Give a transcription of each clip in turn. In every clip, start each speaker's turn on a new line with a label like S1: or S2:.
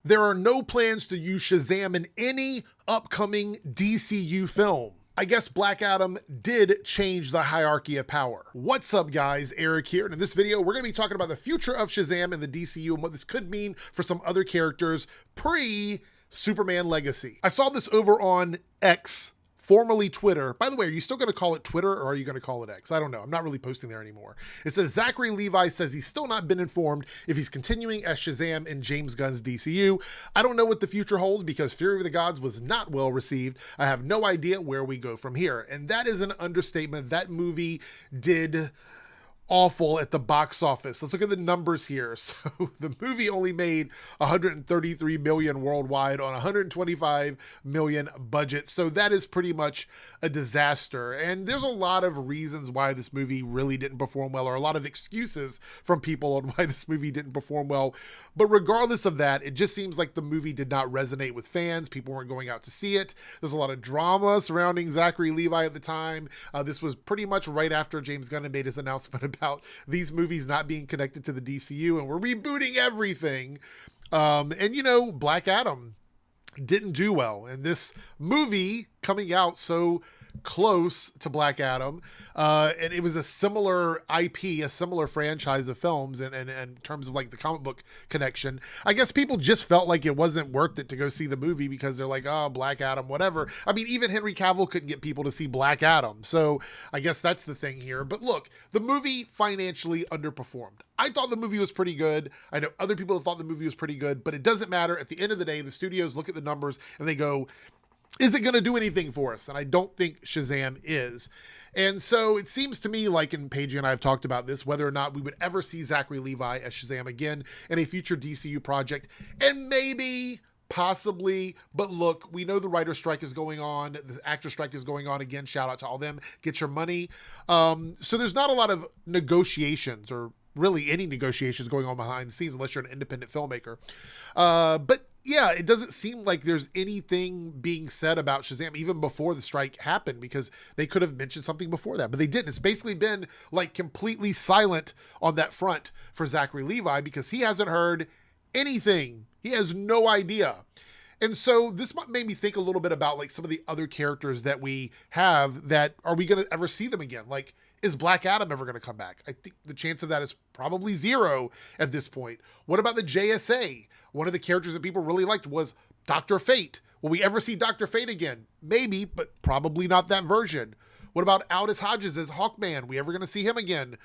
S1: There are no plans to use Shazam in any upcoming DCU film. I guess Black Adam did change the hierarchy of power. What's up, guys? Eric here, and in this video, we're going to be talking about the future of Shazam in the DCU and what this could mean for some other characters pre-Superman Legacy. I saw this over on X, formerly Twitter. By the way, are you still going to call it Twitter or are you going to call it X? I don't know. I'm not really posting there anymore. It says Zachary Levi says he's still not been informed if he's continuing as Shazam in James Gunn's DCU. I don't know what the future holds because Fury of the Gods was not well received. I have no idea where we go from here. And that is an understatement. That movie did awful at the box office. Let's look at the numbers here. So the movie only made 133 million worldwide on 125 million budget. So that is pretty much a disaster. And there's a lot of reasons why this movie really didn't perform well, or a lot of excuses from people on why this movie didn't perform well. But regardless of that, it just seems like the movie did not resonate with fans. People weren't going out to see it. There's a lot of drama surrounding Zachary Levi at the time. This was pretty much right after James Gunn had made his announcement about these movies not being connected to the DCU and we're rebooting everything. And you know, Black Adam didn't do well. And this movie coming out so close to Black Adam, and it was a similar IP, a similar franchise of films, and in terms of like the comic book connection, I guess people just felt like it wasn't worth it to go see the movie because they're like, oh, Black Adam, whatever. I mean, even Henry Cavill couldn't get people to see Black Adam, so I guess that's the thing here. But look, the movie financially underperformed. I thought the movie was pretty good. I know other people thought the movie was pretty good, but it doesn't matter. At the end of the day, the studios look at the numbers and they go, is it going to do anything for us? And I don't think Shazam is. And so it seems to me like, and Paige and I have talked about this, whether or not we would ever see Zachary Levi as Shazam again in a future DCU project. And maybe, possibly, but look, we know the writer strike is going on. The actor strike is going on again. Shout out to all them. Get your money. So there's not a lot of negotiations or really any negotiations going on behind the scenes unless you're an independent filmmaker. But yeah, it doesn't seem like there's anything being said about Shazam even before the strike happened, because they could have mentioned something before that, but they didn't. It's basically been like completely silent on that front for Zachary Levi because he hasn't heard anything. He has no idea. And so this made me think a little bit about like some of the other characters that we have that are we going to ever see them again? Like, is Black Adam ever going to come back? I think the chance of that is probably zero at this point. What about the JSA? One of the characters that people really liked was Dr. Fate. Will we ever see Dr. Fate again? Maybe, but probably not that version. What about Aldous Hodges as Hawkman? We ever going to see him again?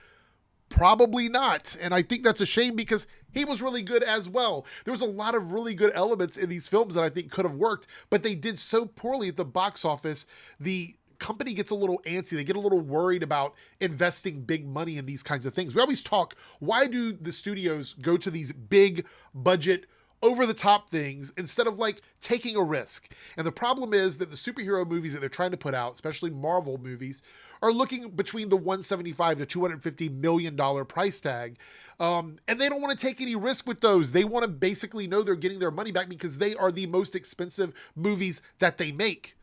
S1: Probably not. And I think that's a shame because he was really good as well. There was a lot of really good elements in these films that I think could have worked, but they did so poorly at the box office. The company gets a little antsy. They get a little worried about investing big money in these kinds of things. We always talk, why do the studios go to these big budget, over the top things instead of like taking a risk? And the problem is that the superhero movies that they're trying to put out, especially Marvel movies, are looking between the $175 to $250 million price tag. And they don't want to take any risk with those. They want to basically know they're getting their money back because they are the most expensive movies that they make.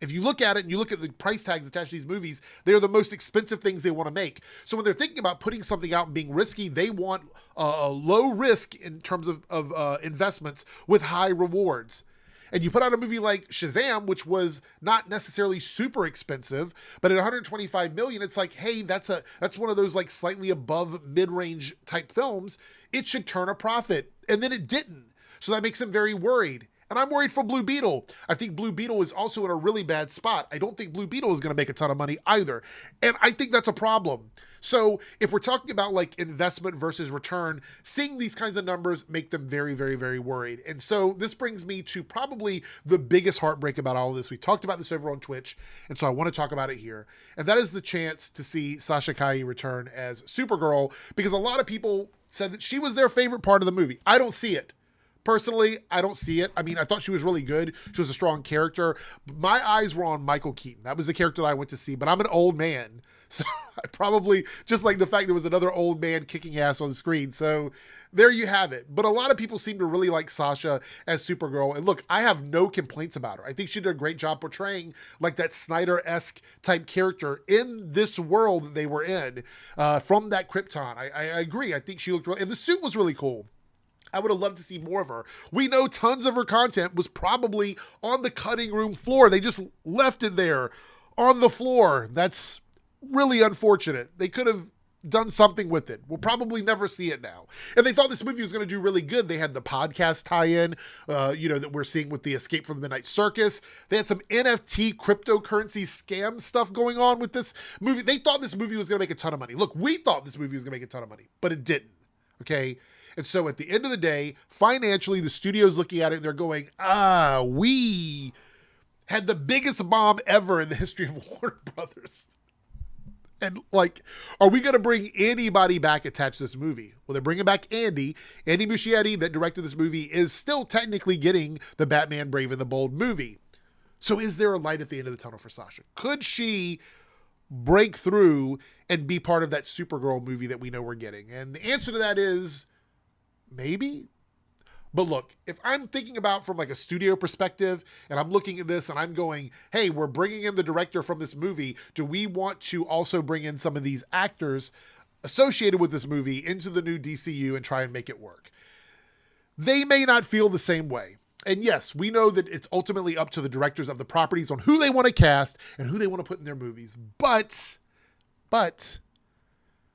S1: If you look at it and you look at the price tags attached to these movies, they're the most expensive things they want to make. So when they're thinking about putting something out and being risky, they want a low risk in terms of investments with high rewards. And you put out a movie like Shazam, which was not necessarily super expensive, but at 125 million, it's like, hey, that's one of those like slightly above mid-range type films. It should turn a profit. And then it didn't. So that makes them very worried. And I'm worried for Blue Beetle. I think Blue Beetle is also in a really bad spot. I don't think Blue Beetle is going to make a ton of money either. And I think that's a problem. So if we're talking about like investment versus return, seeing these kinds of numbers make them very, very, very worried. And so this brings me to probably the biggest heartbreak about all of this. We talked about this over on Twitch, and so I want to talk about it here. And that is the chance to see Sasha Calle return as Supergirl, because a lot of people said that she was their favorite part of the movie. I don't see it. Personally, I don't see it. I mean, I thought she was really good. She was a strong character. My eyes were on Michael Keaton. That was the character that I went to see, but I'm an old man. So I probably just like the fact there was another old man kicking ass on the screen. So there you have it. But a lot of people seem to really like Sasha as Supergirl. And look, I have no complaints about her. I think she did a great job portraying like that Snyder-esque type character in this world that they were in from that Krypton. I agree. I think she looked really, and the suit was really cool. I would have loved to see more of her. We know tons of her content was probably on the cutting room floor. They just left it there on the floor. That's really unfortunate. They could have done something with it. We'll probably never see it now. And they thought this movie was going to do really good. They had the podcast tie-in, that we're seeing with the Escape from the Midnight Circus. They had some NFT cryptocurrency scam stuff going on with this movie. They thought this movie was going to make a ton of money. Look, we thought this movie was going to make a ton of money, but it didn't. Okay. And so at the end of the day, financially, the studio's looking at it and they're going, we had the biggest bomb ever in the history of Warner Brothers. And like, are we going to bring anybody back attached to this movie? Well, they're bringing back Andy. Andy Muschietti, that directed this movie, is still technically getting the Batman Brave and the Bold movie. So is there a light at the end of the tunnel for Sasha? Could she break through and be part of that Supergirl movie that we know we're getting? And the answer to that is maybe. But look, if I'm thinking about from like a studio perspective and I'm looking at this and I'm going, hey, we're bringing in the director from this movie. Do we want to also bring in some of these actors associated with this movie into the new DCU and try and make it work? They may not feel the same way. And yes, we know that it's ultimately up to the directors of the properties on who they want to cast and who they want to put in their movies. But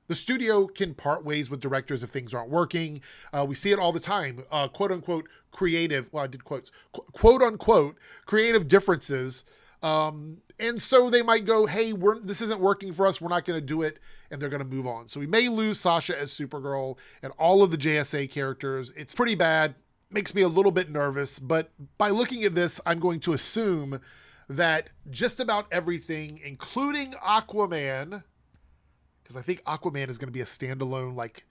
S1: the studio can part ways with directors if things aren't working. We see it all the time, quote unquote creative. Well, I did quotes, quote unquote creative differences. And so they might go, hey, this isn't working for us. We're not going to do it. And they're going to move on. So we may lose Sasha as Supergirl and all of the JSA characters. It's pretty bad. Makes me a little bit nervous. But by looking at this, I'm going to assume that just about everything, including Aquaman, because I think Aquaman is going to be a standalone, like,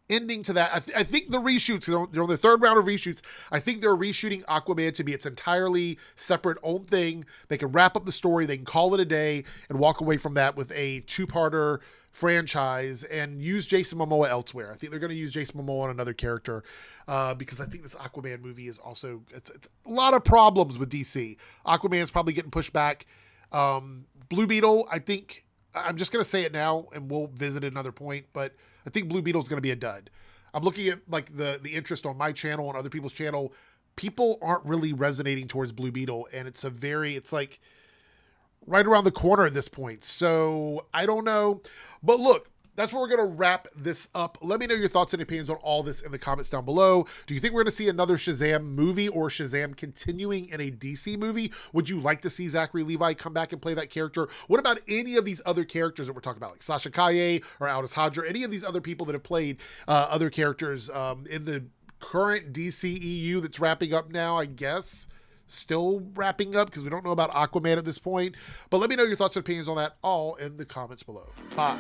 S1: ending to that. I think the reshoots, they're on the third round of reshoots. I think they're reshooting Aquaman to be its entirely separate own thing. They can wrap up the story. They can call it a day and walk away from that with a two-parter franchise and use Jason Momoa elsewhere. I think they're going to use Jason Momoa on another character because I think this Aquaman movie is also, it's a lot of problems with DC. Aquaman's probably getting pushed back. Blue Beetle, I think, I'm just going to say it now and we'll visit at another point, but I think Blue Beetle is going to be a dud. I'm looking at like the interest on my channel and other people's channel. People aren't really resonating towards Blue Beetle, and it's like right around the corner at this point. So I don't know, but look, that's where we're going to wrap this up. Let me know your thoughts and opinions on all this in the comments down below. Do you think we're going to see another Shazam movie or Shazam continuing in a DC movie? Would you like to see Zachary Levi come back and play that character? What about any of these other characters that we're talking about, like Sasha Calle or Aldous Hodge, any of these other people that have played other characters in the current DCEU that's wrapping up now, I guess? Still wrapping up because we don't know about Aquaman at this point. But let me know your thoughts and opinions on that all in the comments below. Bye.